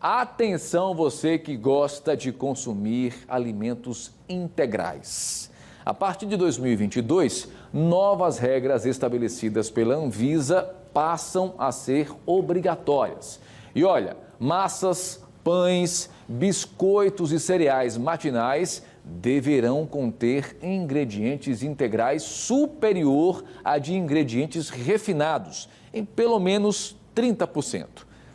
Atenção você que gosta de consumir alimentos integrais. A partir de 2022, novas regras estabelecidas pela Anvisa passam a ser obrigatórias. E olha, massas, pães, biscoitos e cereais matinais deverão conter ingredientes integrais superior a de ingredientes refinados, em pelo menos 30%.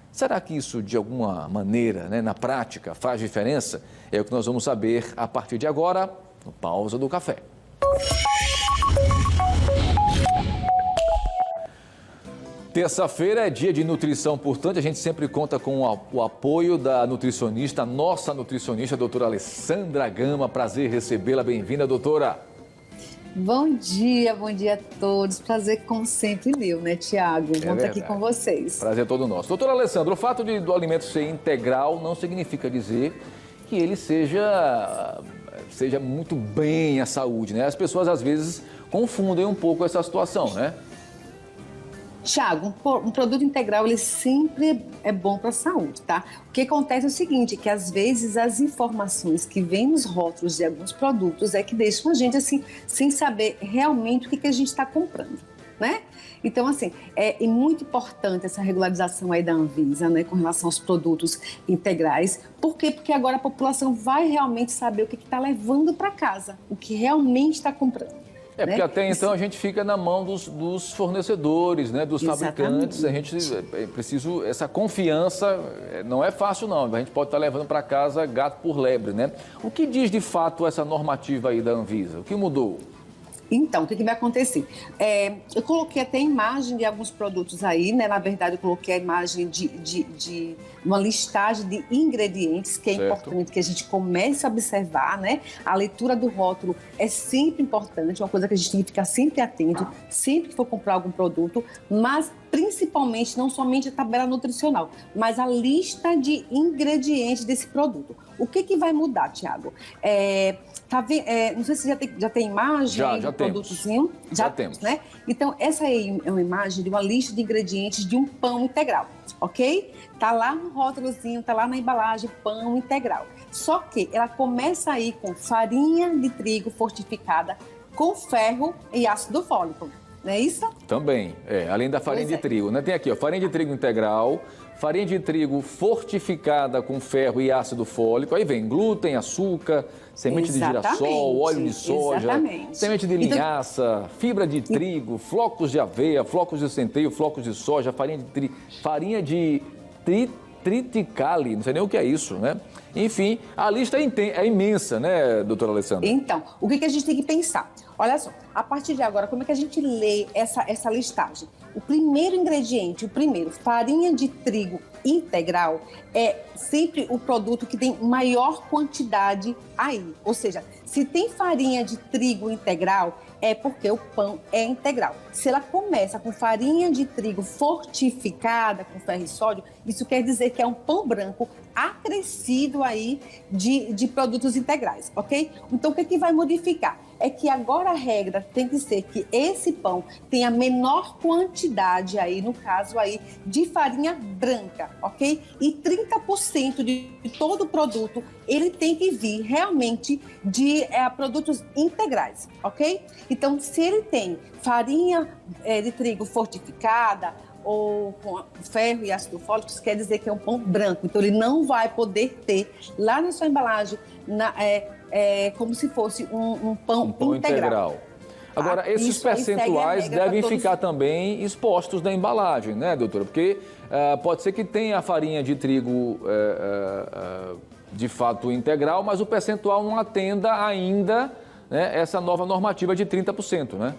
Será que isso, de alguma maneira, na prática, faz diferença? É o que nós vamos saber a partir de agora, no Pausa do Café. Terça-feira é dia de nutrição, portanto, a gente sempre conta com o apoio da nutricionista, nossa nutricionista, a doutora Alessandra Gama. Prazer recebê-la. Bem-vinda, doutora. Bom dia a todos. Prazer, como sempre, meu, né, Tiago? Vamos estar aqui com vocês. Prazer é todo nosso. Doutora Alessandra, o fato do alimento ser integral não significa dizer que ele seja muito bem à saúde, né? As pessoas, às vezes, confundem um pouco essa situação, né? Tiago, um produto integral, ele sempre é bom para a saúde, tá? O que acontece é o seguinte, que às vezes as informações que vêm nos rótulos de alguns produtos é que deixam a gente assim, sem saber realmente o que a gente está comprando, né? Então, assim, é muito importante essa regularização aí da Anvisa, né, com relação aos produtos integrais. Por quê? Porque agora a população vai realmente saber o que está levando para casa, o que realmente está comprando. Porque até então a gente fica na mão dos fornecedores, né, dos fabricantes. A gente precisa, essa confiança não é fácil não, a gente pode estar levando para casa gato por lebre, né? O que diz de fato essa normativa aí da Anvisa? O que mudou? Então, o que vai acontecer? Eu coloquei até a imagem de alguns produtos aí, né? Na verdade, eu coloquei a imagem de uma listagem de ingredientes, que é importante que a gente comece a observar, né? A leitura do rótulo é sempre importante, uma coisa que a gente tem que ficar sempre atento, sempre que for comprar algum produto, mas principalmente, não somente a tabela nutricional, mas a lista de ingredientes desse produto. O que vai mudar, Tiago? Não sei se já tem imagem já do produtozinho. Já temos. Né? Então, essa aí é uma imagem de uma lista de ingredientes de um pão integral, ok? Tá lá no rótulozinho, tá lá na embalagem, pão integral. Só que ela começa aí com farinha de trigo fortificada com ferro e ácido fólico. Não é isso? Também, além da farinha de trigo, né? Tem aqui, ó, farinha de trigo integral, farinha de trigo fortificada com ferro e ácido fólico, aí vem glúten, açúcar, semente de girassol, óleo de soja, semente de linhaça, fibra de trigo, flocos de aveia, flocos de centeio, flocos de soja, farinha de triticale, não sei nem o que é isso, né? Enfim, a lista é imensa, né, doutora Alessandra? Então, o que a gente tem que pensar? Olha só, a partir de agora, como é que a gente lê essa listagem? O primeiro ingrediente, farinha de trigo integral, é sempre o produto que tem maior quantidade aí. Ou seja, se tem farinha de trigo integral, é porque o pão é integral. Se ela começa com farinha de trigo fortificada com ferro e sódio, isso quer dizer que é um pão branco acrescido aí de produtos integrais, ok? Então, o que vai modificar? É que agora a regra tem que ser que esse pão tenha menor quantidade aí, no caso aí, de farinha branca, ok? E 30% de todo o produto, ele tem que vir realmente de produtos integrais, ok? Então, se ele tem farinha de trigo fortificada ou com ferro e ácido fólico, isso quer dizer que é um pão branco. Então, ele não vai poder ter lá na sua embalagem como se fosse um pão integral. Agora, esses percentuais devem ficar também expostos na embalagem, né, doutora? Porque pode ser que tenha a farinha de trigo de fato integral, mas o percentual não atenda ainda, né, essa nova normativa de 30%, né?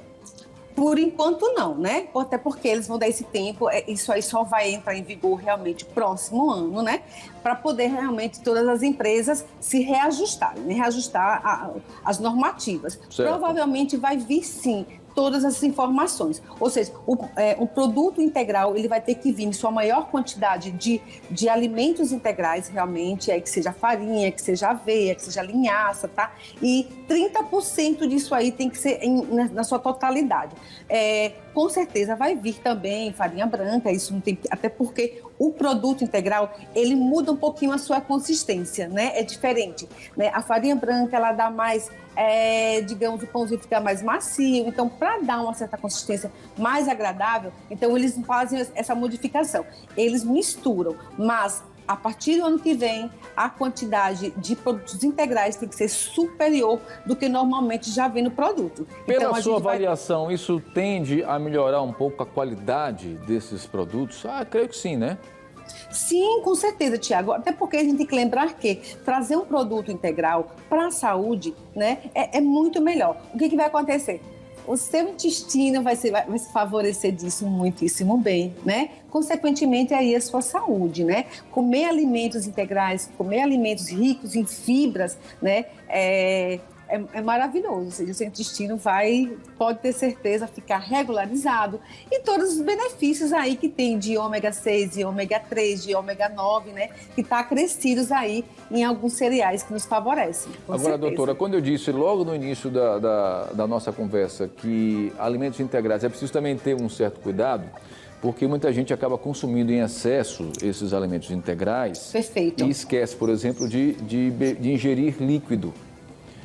Por enquanto não, né? Até porque eles vão dar esse tempo, isso aí só vai entrar em vigor realmente próximo ano, né? Para poder realmente todas as empresas se reajustarem, né? Reajustar as normativas. Certo. Provavelmente vai vir sim todas essas informações. Ou seja, o produto integral, ele vai ter que vir em sua maior quantidade de alimentos integrais, realmente, que seja farinha, que seja aveia, que seja linhaça, tá? E 30% disso aí tem que ser na sua totalidade. Com certeza vai vir também farinha branca, isso não tem, até porque O produto integral, ele muda um pouquinho a sua consistência, né? É diferente, né? A farinha branca, ela dá mais, digamos, o pãozinho fica mais macio. Então, para dar uma certa consistência mais agradável, então eles fazem essa modificação. Eles misturam, mas a partir do ano que vem, a quantidade de produtos integrais tem que ser superior do que normalmente já vem no produto. Pela então, sua avaliação, isso tende a melhorar um pouco a qualidade desses produtos? Creio que sim, né? Sim, com certeza, Tiago. Até porque a gente tem que lembrar que trazer um produto integral para a saúde, né, é muito melhor. O que vai acontecer? O seu intestino vai se favorecer disso muitíssimo bem, né? Consequentemente, aí a sua saúde, né? Comer alimentos integrais, comer alimentos ricos em fibras, né? É maravilhoso, ou seja, o seu intestino pode ter certeza, ficar regularizado e todos os benefícios aí que tem de ômega 6, de ômega 3, de ômega 9, né, que está acrescidos aí em alguns cereais que nos favorecem. Agora, certeza. doutora, quando eu disse logo no início da nossa conversa que alimentos integrais é preciso também ter um certo cuidado, porque muita gente acaba consumindo em excesso esses alimentos integrais. Perfeito. E esquece, por exemplo, de ingerir líquido.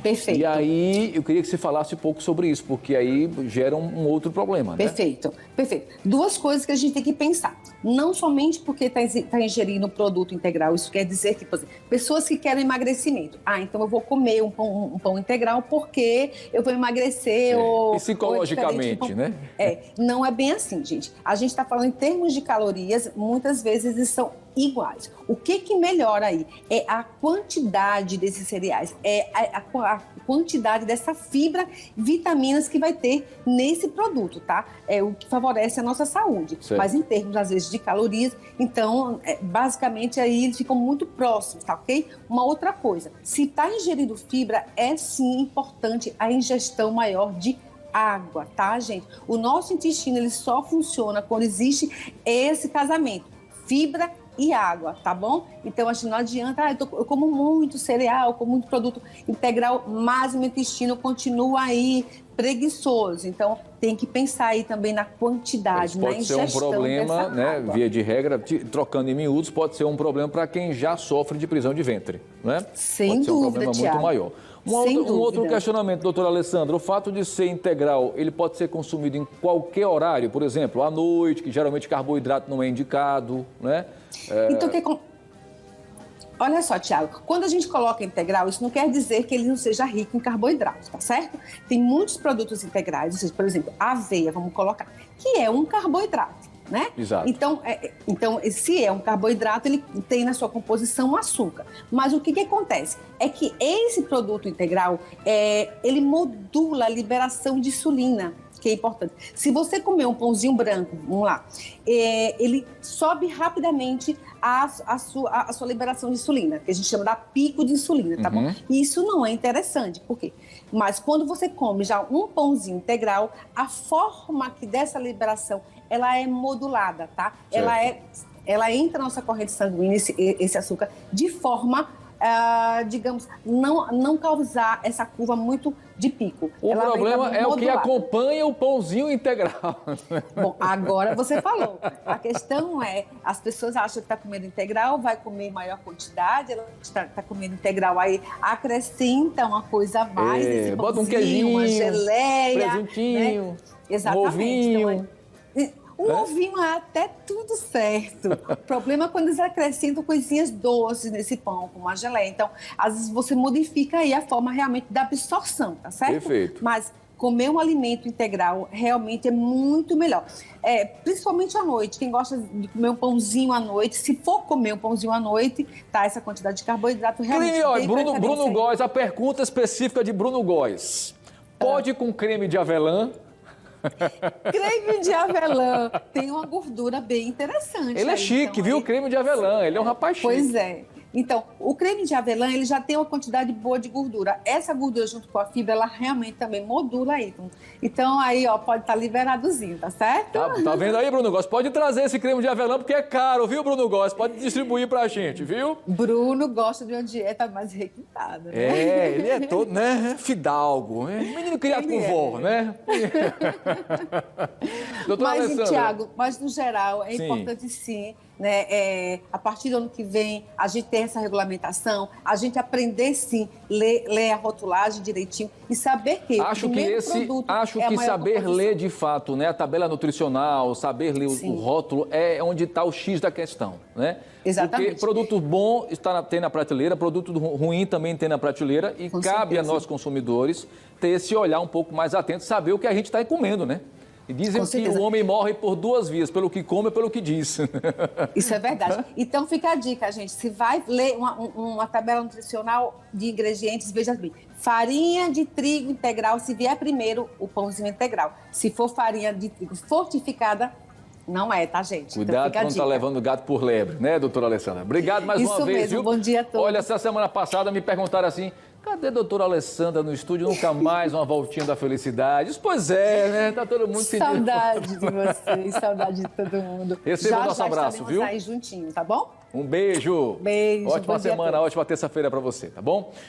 Perfeito. E aí, eu queria que você falasse um pouco sobre isso, porque aí gera um outro problema, né? Perfeito, perfeito. Duas coisas que a gente tem que pensar. Não somente porque está ingerindo um produto integral, isso quer dizer que, por exemplo, pessoas que querem emagrecimento. Então eu vou comer um pão integral porque eu vou emagrecer ou... Psicologicamente, né? Não é bem assim, gente. A gente está falando em termos de calorias, muitas vezes eles são iguais. O que melhora aí? É a quantidade desses cereais, a quantidade dessa fibra, vitaminas que vai ter nesse produto, tá? É o que favorece a nossa saúde. Certo. Mas em termos, às vezes, de calorias, então, basicamente, aí eles ficam muito próximos, tá ok? Uma outra coisa, se está ingerindo fibra, é sim importante a ingestão maior de água, tá, gente? O nosso intestino, ele só funciona quando existe esse casamento, fibra e água, tá bom? Então, acho que não adianta, eu como muito cereal, como muito produto integral, mas o meu intestino continua aí preguiçoso. Então, tem que pensar aí também na quantidade, na ingestão. Pode ser um problema, né, água. via de regra, trocando em miúdos, pode ser um problema para quem já sofre de prisão de ventre, né? Sem pode ser um dúvida, problema Thiago. muito maior. Um outro questionamento, doutora Alessandra, o fato de ser integral, ele pode ser consumido em qualquer horário, por exemplo, à noite, que geralmente carboidrato não é indicado, né? Então, olha só, Thiago, quando a gente coloca integral, isso não quer dizer que ele não seja rico em carboidratos, tá certo? Tem muitos produtos integrais, ou seja, por exemplo, a aveia, vamos colocar, que é um carboidrato, né? Exato. Então, se é um carboidrato, ele tem na sua composição açúcar. Mas o que acontece? É que esse produto integral, ele modula a liberação de insulina, que é importante. Se você comer um pãozinho branco, vamos lá, ele sobe rapidamente a sua liberação de insulina, que a gente chama de pico de insulina, tá bom? E isso não é interessante, por quê? Mas quando você come já um pãozinho integral, a forma que dessa liberação, ela é modulada, tá? Ela entra na nossa corrente sanguínea, esse açúcar, de forma... digamos, não causar essa curva muito de pico. O problema é o que acompanha o pãozinho integral. Bom, agora você falou. A questão é, as pessoas acham que está comendo integral, vai comer maior quantidade, ela está comendo integral, aí acrescenta uma coisa a mais, esse bota um pãozinho, queijinho, uma geleia. presuntinho, né? Exatamente. ovinho. Um ovinho é até tudo certo. O problema é quando eles acrescentam coisinhas doces nesse pão, como a geleia. Então, às vezes você modifica aí a forma realmente da absorção, tá certo? Perfeito. Mas comer um alimento integral realmente é muito melhor. Principalmente à noite. Quem gosta de comer um pãozinho à noite, se for comer um pãozinho à noite, tá? Essa quantidade de carboidrato realmente. Bruno Góes, a pergunta específica de Bruno Góes. Pode com creme de avelã? Creme de avelã tem uma gordura bem interessante. Ele é chique, então, viu? Creme de avelã, ele é um rapaz chique. Pois é. Então, o creme de avelã, ele já tem uma quantidade boa de gordura. Essa gordura junto com a fibra, ela realmente também modula aí. Então, aí, ó, pode estar liberadozinho, tá certo? Tá vendo aí, Bruno Góes? Pode trazer esse creme de avelã, porque é caro, viu, Bruno Góes? Pode distribuir pra gente, viu? Bruno gosta de uma dieta mais requintada, né? Ele é todo, né? Fidalgo, né? Menino criado por vó, né? Doutora Alessandra. Tiago, mas no geral, é importante sim né, a partir do ano que vem, a gente ter essa regulamentação, a gente aprender, sim, ler a rotulagem direitinho e saber que acho que saber ler de fato, né, a tabela nutricional, saber ler o rótulo é onde está o X da questão, né? Exatamente. Porque produto bom tem na prateleira, produto ruim também tem na prateleira e cabe a nós consumidores ter esse olhar um pouco mais atento, saber o que a gente está comendo, né? E dizem que o homem morre por duas vias, pelo que come e pelo que diz. Isso é verdade. Então fica a dica, gente. Se vai ler uma tabela nutricional de ingredientes, veja bem. Farinha de trigo integral, se vier primeiro o pãozinho integral. Se for farinha de trigo fortificada, não é, tá, gente? Cuidado então, quando tá levando gato por lebre, né, doutora Alessandra? Obrigado mais uma vez, viu? Bom dia a todos. Olha, essa semana passada me perguntaram assim, cadê a doutora Alessandra no estúdio? Nunca mais uma voltinha da felicidade. Pois é, né? Tá todo mundo sentindo. Saudade de vocês, saudade de todo mundo. Receba o nosso abraço, viu? Sair juntinho, tá bom? Um beijo. Beijo. Ótima semana, ótima terça-feira para você, tá bom?